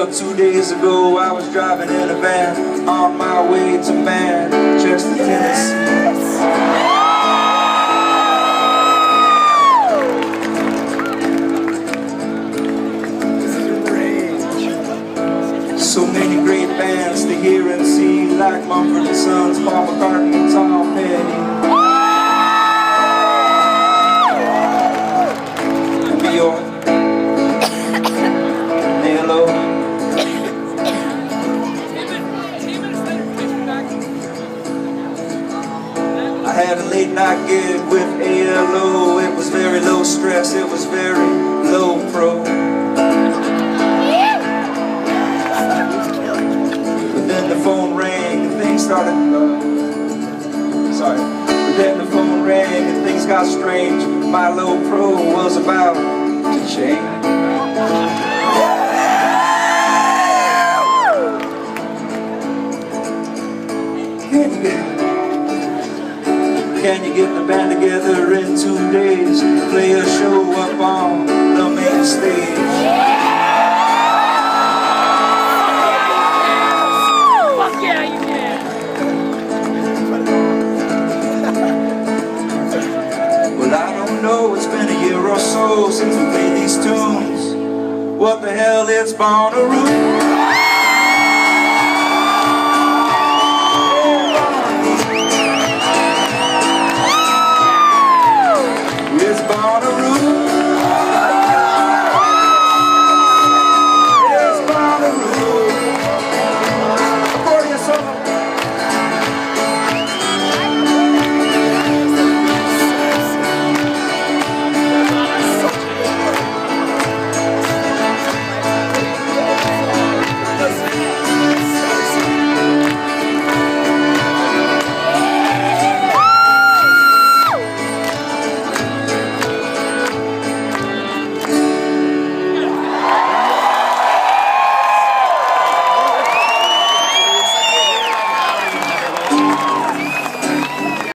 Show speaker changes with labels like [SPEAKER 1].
[SPEAKER 1] Well, 2 days ago I was driving in a van on my way to Manchester, Tennessee. So many great bands to hear and see, like Mumford and Sons, Paul McCartney, and Tom Petty. And Bjork. Hello. I had a late night gig with ALO. It was very low stress, it was very low pro. But then the phone rang and things started, But then the phone rang and things got strange. My low pro was about to change. Can you get the band together in 2 days? Play a show up on the main stage.
[SPEAKER 2] Fuck yeah, you can!
[SPEAKER 1] Well, I don't know, it's been a year or so since we played these tunes. What the hell is Bonnaroo?